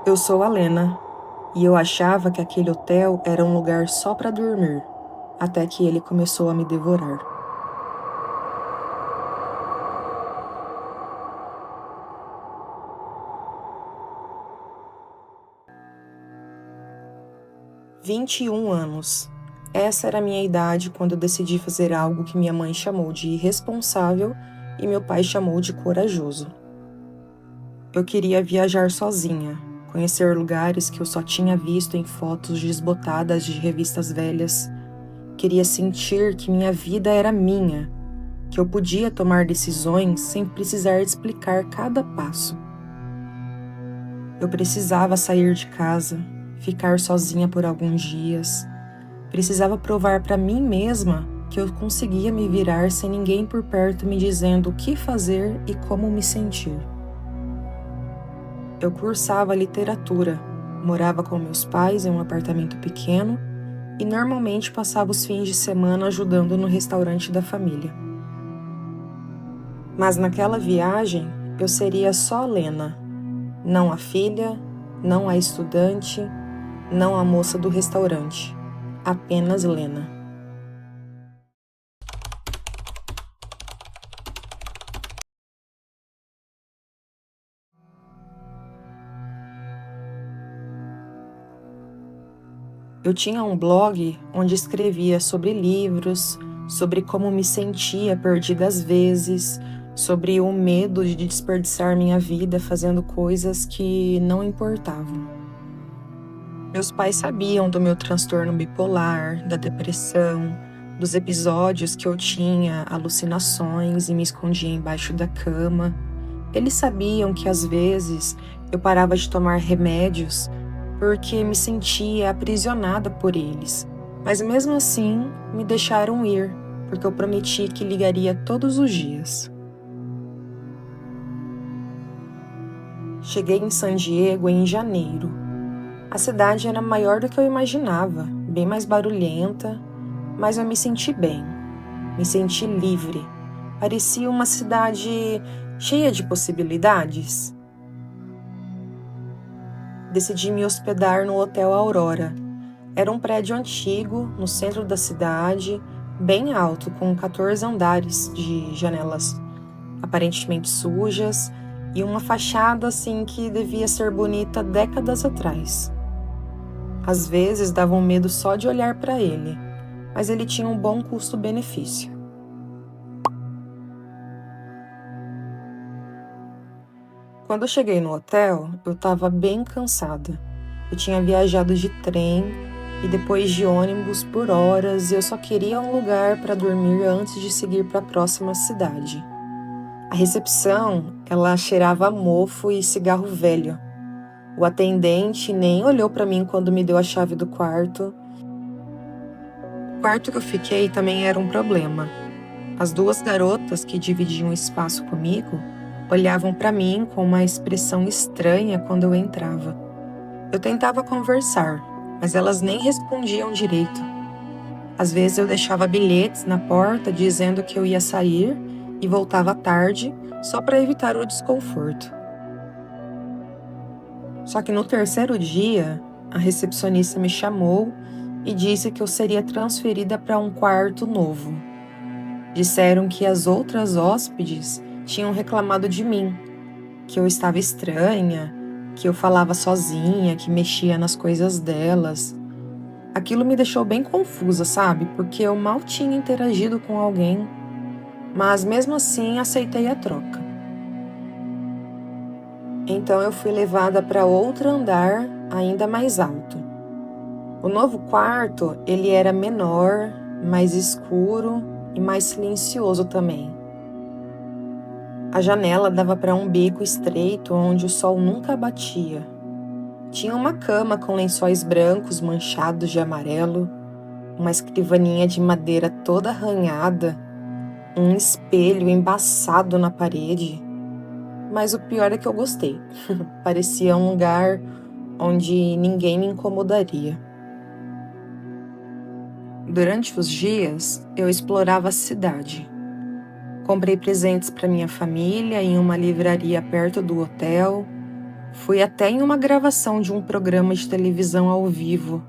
Eu sou a Lena, e eu achava que aquele hotel era um lugar só para dormir, até que ele começou a me devorar. "21 anos. Essa era a minha idade quando eu decidi fazer algo que minha mãe chamou de irresponsável e meu pai chamou de corajoso. Eu queria viajar sozinha, conhecer lugares que eu só tinha visto em fotos desbotadas de revistas velhas. Queria sentir que minha vida era minha, que eu podia tomar decisões sem precisar explicar cada passo. Eu precisava sair de casa, ficar sozinha por alguns dias. Precisava provar para mim mesma que eu conseguia me virar sem ninguém por perto me dizendo o que fazer e como me sentir. Eu cursava literatura, morava com meus pais em um apartamento pequeno e normalmente passava os fins de semana ajudando no restaurante da família. Mas naquela viagem, eu seria só Lena, não a filha, não a estudante, não a moça do restaurante, apenas Lena. Eu tinha um blog onde escrevia sobre livros, sobre como me sentia perdida às vezes, sobre o medo de desperdiçar minha vida fazendo coisas que não importavam. Meus pais sabiam do meu transtorno bipolar, da depressão, dos episódios que eu tinha alucinações e me escondia embaixo da cama. Eles sabiam que às vezes eu parava de tomar remédios porque me sentia aprisionada por eles. Mas mesmo assim, me deixaram ir, porque eu prometi que ligaria todos os dias. Cheguei em San Diego em janeiro. A cidade era maior do que eu imaginava, bem mais barulhenta, mas eu me senti bem. Me senti livre. Parecia uma cidade cheia de possibilidades. Decidi me hospedar no Hotel Aurora. Era um prédio antigo, no centro da cidade, bem alto, com 14 andares de janelas aparentemente sujas e uma fachada assim que devia ser bonita décadas atrás. Às vezes dava um medo só de olhar para ele, mas ele tinha um bom custo-benefício. Quando eu cheguei no hotel, eu estava bem cansada. Eu tinha viajado de trem e depois de ônibus por horas e eu só queria um lugar para dormir antes de seguir para a próxima cidade. A recepção, ela cheirava a mofo e cigarro velho. O atendente nem olhou para mim quando me deu a chave do quarto. O quarto que eu fiquei também era um problema. As duas garotas que dividiam espaço comigo olhavam para mim com uma expressão estranha quando eu entrava. Eu tentava conversar, mas elas nem respondiam direito. Às vezes eu deixava bilhetes na porta dizendo que eu ia sair e voltava tarde só para evitar o desconforto. Só que no terceiro dia, a recepcionista me chamou e disse que eu seria transferida para um quarto novo. Disseram que as outras hóspedes tinham reclamado de mim, que eu estava estranha, que eu falava sozinha, que mexia nas coisas delas. Aquilo me deixou bem confusa, sabe? Porque eu mal tinha interagido com alguém, mas mesmo assim aceitei a troca. Então eu fui levada para outro andar ainda mais alto. O novo quarto, ele era menor, mais escuro e mais silencioso também. A janela dava para um beco estreito onde o sol nunca batia. Tinha uma cama com lençóis brancos manchados de amarelo, uma escrivaninha de madeira toda arranhada, um espelho embaçado na parede. Mas o pior é que eu gostei. Parecia um lugar onde ninguém me incomodaria. Durante os dias, eu explorava a cidade. Comprei presentes para minha família em uma livraria perto do hotel. Fui até em uma gravação de um programa de televisão ao vivo.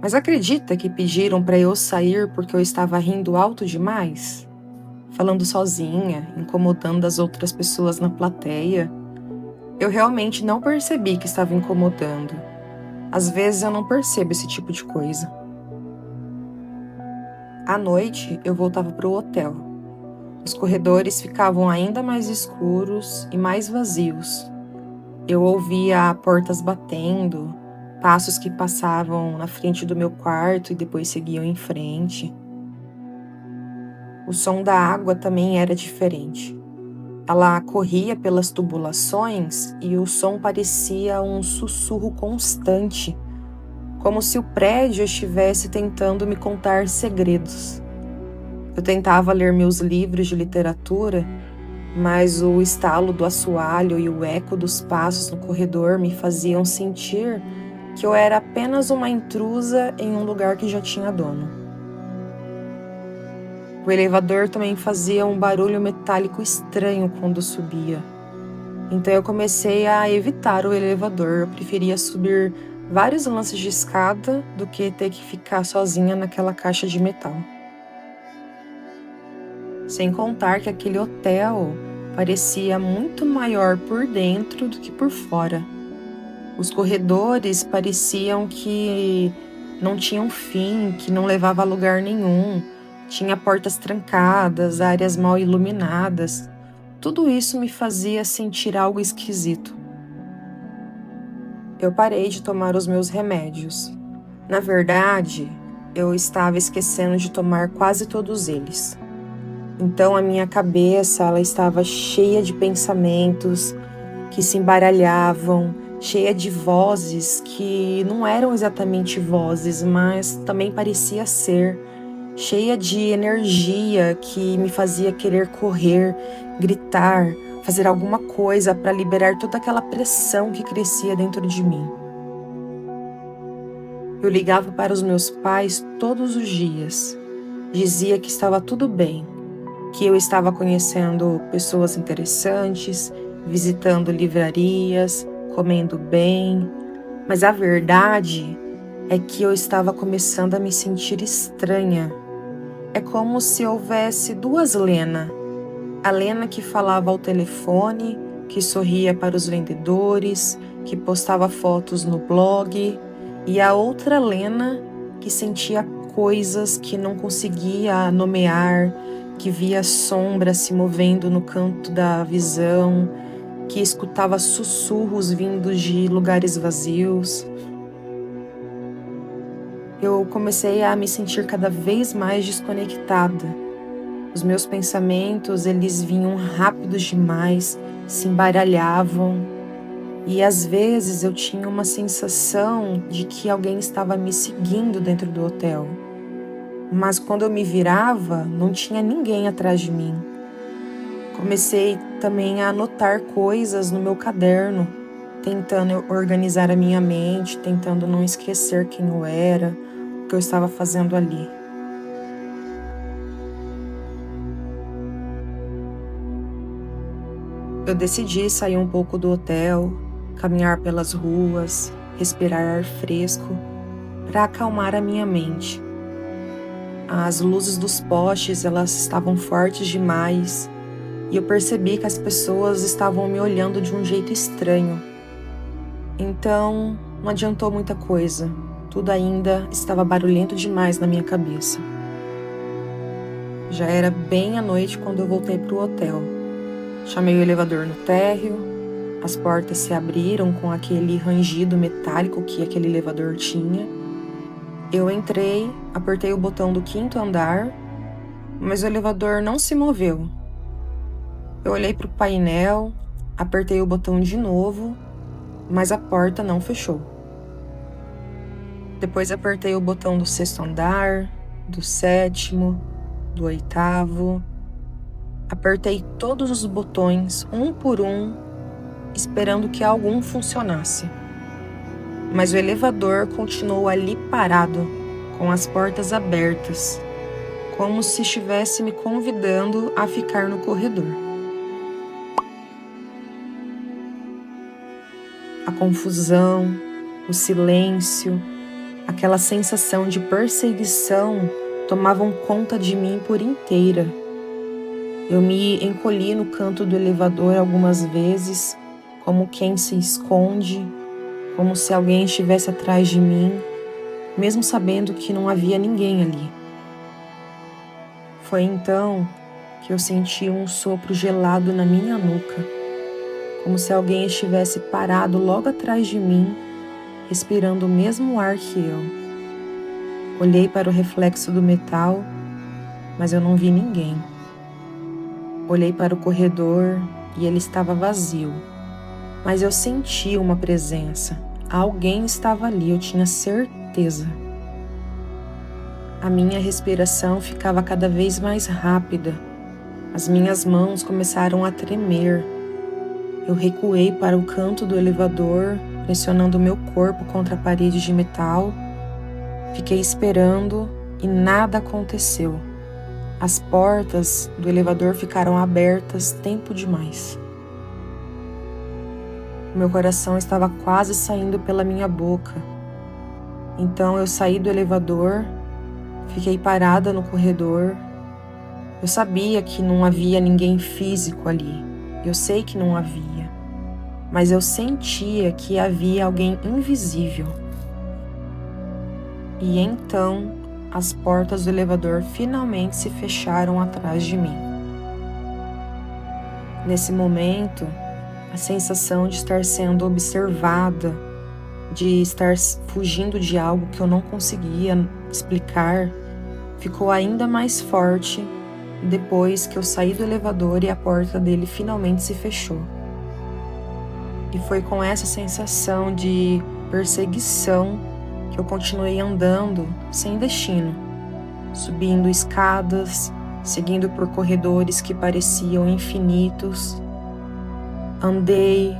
Mas acredita que pediram para eu sair porque eu estava rindo alto demais? Falando sozinha, incomodando as outras pessoas na plateia. Eu realmente não percebi que estava incomodando. Às vezes eu não percebo esse tipo de coisa. À noite, eu voltava para o hotel. Os corredores ficavam ainda mais escuros e mais vazios. Eu ouvia portas batendo, passos que passavam na frente do meu quarto e depois seguiam em frente. O som da água também era diferente. Ela corria pelas tubulações e o som parecia um sussurro constante, como se o prédio estivesse tentando me contar segredos. Eu tentava ler meus livros de literatura, mas o estalo do assoalho e o eco dos passos no corredor me faziam sentir que eu era apenas uma intrusa em um lugar que já tinha dono. O elevador também fazia um barulho metálico estranho quando subia. Então eu comecei a evitar o elevador. Eu preferia subir vários lances de escada do que ter que ficar sozinha naquela caixa de metal. Sem contar que aquele hotel parecia muito maior por dentro do que por fora. Os corredores pareciam que não tinham fim, que não levava a lugar nenhum. Tinha portas trancadas, áreas mal iluminadas. Tudo isso me fazia sentir algo esquisito. Eu parei de tomar os meus remédios. Na verdade, eu estava esquecendo de tomar quase todos eles. Então a minha cabeça ela estava cheia de pensamentos que se embaralhavam, cheia de vozes que não eram exatamente vozes, mas também parecia ser, cheia de energia que me fazia querer correr, gritar, fazer alguma coisa para liberar toda aquela pressão que crescia dentro de mim. Eu ligava para os meus pais todos os dias. Dizia que estava tudo bem, que eu estava conhecendo pessoas interessantes, visitando livrarias, comendo bem, mas a verdade é que eu estava começando a me sentir estranha. É como se houvesse duas Lena. A Lena que falava ao telefone, que sorria para os vendedores, que postava fotos no blog, e a outra Lena que sentia coisas que não conseguia nomear, que via sombras se movendo no canto da visão, que escutava sussurros vindos de lugares vazios. Eu comecei a me sentir cada vez mais desconectada. Os meus pensamentos, eles vinham rápidos demais, se embaralhavam, e às vezes eu tinha uma sensação de que alguém estava me seguindo dentro do hotel. Mas quando eu me virava, não tinha ninguém atrás de mim. Comecei também a anotar coisas no meu caderno, tentando organizar a minha mente, tentando não esquecer quem eu era, o que eu estava fazendo ali. Eu decidi sair um pouco do hotel, caminhar pelas ruas, respirar ar fresco, para acalmar a minha mente. As luzes dos postes, elas estavam fortes demais, e eu percebi que as pessoas estavam me olhando de um jeito estranho. Então, não adiantou muita coisa. Tudo ainda estava barulhento demais na minha cabeça. Já era bem à noite quando eu voltei para o hotel. Chamei o elevador no térreo, as portas se abriram com aquele rangido metálico que aquele elevador tinha. Eu entrei, apertei o botão do 5º andar, mas o elevador não se moveu. Eu olhei para o painel, apertei o botão de novo, mas a porta não fechou. Depois apertei o botão do 6º andar, do 7º, do 8º. Apertei todos os botões, um por um, esperando que algum funcionasse. Mas o elevador continuou ali parado, com as portas abertas, como se estivesse me convidando a ficar no corredor. A confusão, o silêncio, aquela sensação de perseguição tomavam conta de mim por inteira. Eu me encolhi no canto do elevador algumas vezes, como quem se esconde, como se alguém estivesse atrás de mim, mesmo sabendo que não havia ninguém ali. Foi então que eu senti um sopro gelado na minha nuca, como se alguém estivesse parado logo atrás de mim, respirando o mesmo ar que eu. Olhei para o reflexo do metal, mas eu não vi ninguém. Olhei para o corredor e ele estava vazio, mas eu senti uma presença. Alguém estava ali, eu tinha certeza. A minha respiração ficava cada vez mais rápida. As minhas mãos começaram a tremer. Eu recuei para o canto do elevador, pressionando meu corpo contra a parede de metal. Fiquei esperando e nada aconteceu. As portas do elevador ficaram abertas tempo demais. Meu coração estava quase saindo pela minha boca. Então eu saí do elevador, fiquei parada no corredor. Eu sabia que não havia ninguém físico ali. Eu sei que não havia. Mas eu sentia que havia alguém invisível. E então as portas do elevador finalmente se fecharam atrás de mim. Nesse momento, a sensação de estar sendo observada, de estar fugindo de algo que eu não conseguia explicar, ficou ainda mais forte depois que eu saí do elevador e a porta dele finalmente se fechou. E foi com essa sensação de perseguição que eu continuei andando sem destino, subindo escadas, seguindo por corredores que pareciam infinitos. Andei,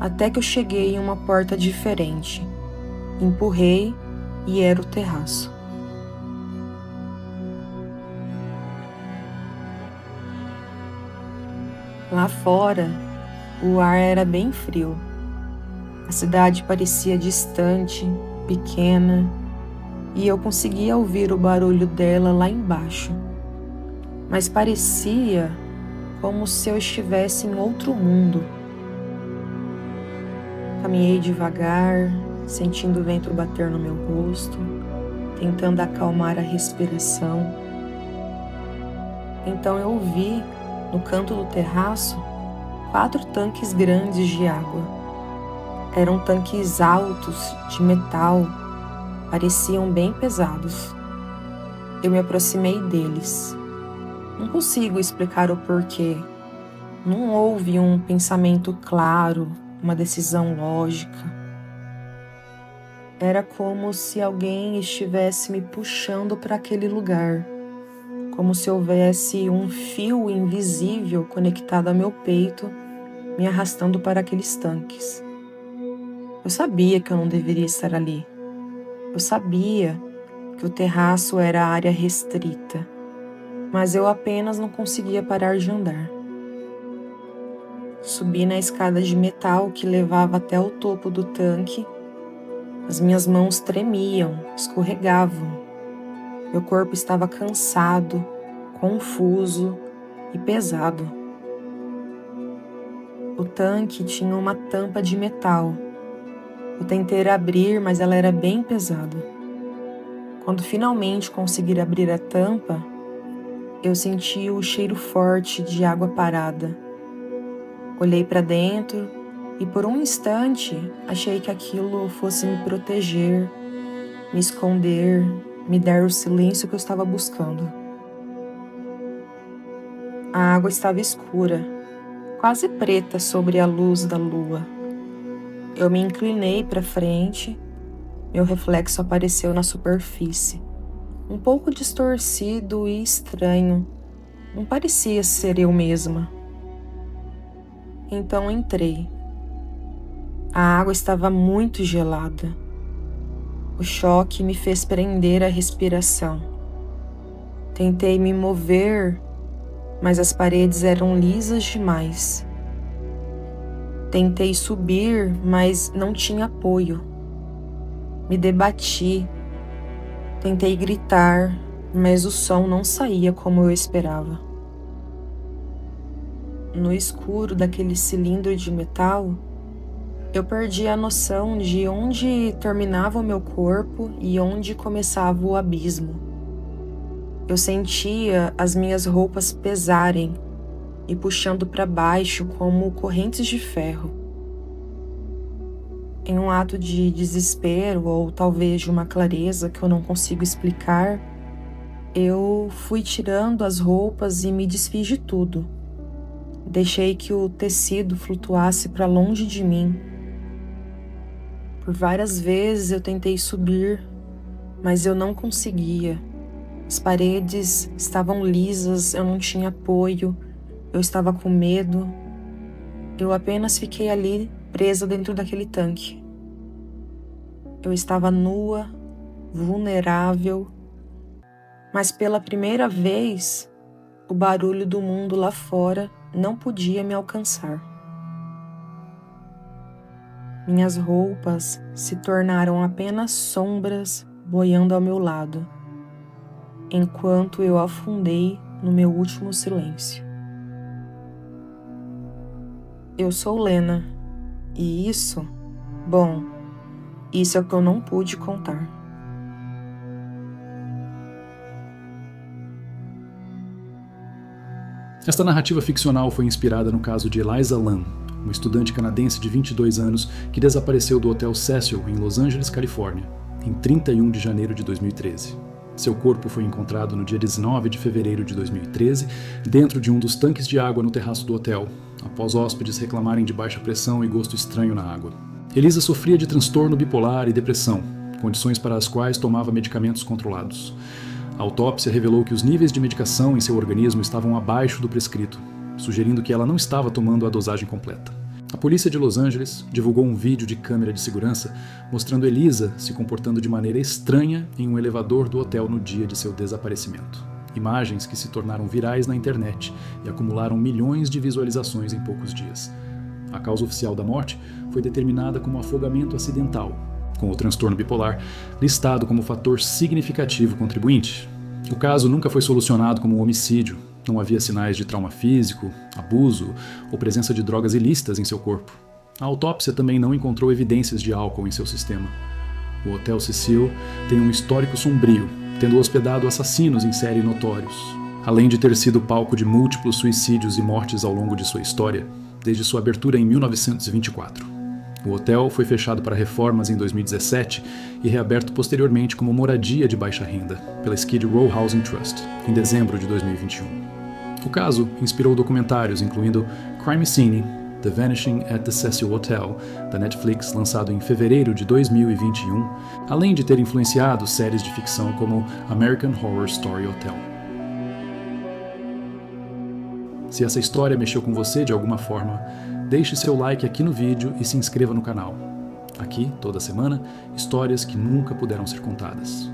até que eu cheguei em uma porta diferente. Empurrei e era o terraço. Lá fora, o ar era bem frio. A cidade parecia distante, pequena, e eu conseguia ouvir o barulho dela lá embaixo. Mas parecia como se eu estivesse em outro mundo. Caminhei devagar, sentindo o vento bater no meu rosto, tentando acalmar a respiração. Então eu vi, no canto do terraço, 4 tanques grandes de água. Eram tanques altos, de metal, pareciam bem pesados. Eu me aproximei deles. Não consigo explicar o porquê. Não houve um pensamento claro, uma decisão lógica. Era como se alguém estivesse me puxando para aquele lugar, como se houvesse um fio invisível conectado ao meu peito, me arrastando para aqueles tanques. Eu sabia que eu não deveria estar ali. Eu sabia que o terraço era área restrita, mas eu apenas não conseguia parar de andar. Subi na escada de metal que levava até o topo do tanque. As minhas mãos tremiam, escorregavam. Meu corpo estava cansado, confuso e pesado. O tanque tinha uma tampa de metal. Eu tentei abrir, mas ela era bem pesada. Quando finalmente consegui abrir a tampa, eu senti o cheiro forte de água parada. Olhei para dentro e por um instante achei que aquilo fosse me proteger, me esconder, me dar o silêncio que eu estava buscando. A água estava escura, quase preta sobre a luz da lua. Eu me inclinei para frente, meu reflexo apareceu na superfície, um pouco distorcido e estranho, não parecia ser eu mesma. Então entrei. A água estava muito gelada. O choque me fez prender a respiração. Tentei me mover, mas as paredes eram lisas demais. Tentei subir, mas não tinha apoio. Me debati, tentei gritar, mas o som não saía como eu esperava. No escuro daquele cilindro de metal, eu perdi a noção de onde terminava o meu corpo e onde começava o abismo. Eu sentia as minhas roupas pesarem e puxando para baixo como correntes de ferro. Em um ato de desespero ou talvez de uma clareza que eu não consigo explicar, eu fui tirando as roupas e me desfiz de tudo. Deixei que o tecido flutuasse para longe de mim. Por várias vezes eu tentei subir, mas eu não conseguia. As paredes estavam lisas, eu não tinha apoio, eu estava com medo. Eu apenas fiquei ali, presa dentro daquele tanque. Eu estava nua, vulnerável, mas pela primeira vez, o barulho do mundo lá fora não podia me alcançar. Minhas roupas se tornaram apenas sombras boiando ao meu lado, enquanto eu afundei no meu último silêncio. Eu sou Lena, e isso é o que eu não pude contar. Esta narrativa ficcional foi inspirada no caso de Eliza Lam, uma estudante canadense de 22 anos que desapareceu do Hotel Cecil, em Los Angeles, Califórnia, em 31 de janeiro de 2013. Seu corpo foi encontrado no dia 19 de fevereiro de 2013, dentro de um dos tanques de água no terraço do hotel, após hóspedes reclamarem de baixa pressão e gosto estranho na água. Eliza sofria de transtorno bipolar e depressão, condições para as quais tomava medicamentos controlados. A autópsia revelou que os níveis de medicação em seu organismo estavam abaixo do prescrito, sugerindo que ela não estava tomando a dosagem completa. A polícia de Los Angeles divulgou um vídeo de câmera de segurança mostrando Eliza se comportando de maneira estranha em um elevador do hotel no dia de seu desaparecimento. Imagens que se tornaram virais na internet e acumularam milhões de visualizações em poucos dias. A causa oficial da morte foi determinada como afogamento acidental, com o transtorno bipolar listado como fator significativo contribuinte. O caso nunca foi solucionado como um homicídio. Não havia sinais de trauma físico, abuso ou presença de drogas ilícitas em seu corpo. A autópsia também não encontrou evidências de álcool em seu sistema. O Hotel Cecil tem um histórico sombrio, tendo hospedado assassinos em série notórios, além de ter sido palco de múltiplos suicídios e mortes ao longo de sua história, desde sua abertura em 1924. O hotel foi fechado para reformas em 2017 e reaberto posteriormente como moradia de baixa renda pela Skid Row Housing Trust, em dezembro de 2021. O caso inspirou documentários incluindo Crime Scene, The Vanishing at the Cecil Hotel, da Netflix, lançado em fevereiro de 2021, além de ter influenciado séries de ficção como American Horror Story Hotel. Se essa história mexeu com você de alguma forma, deixe seu like aqui no vídeo e se inscreva no canal. Aqui, toda semana, histórias que nunca puderam ser contadas.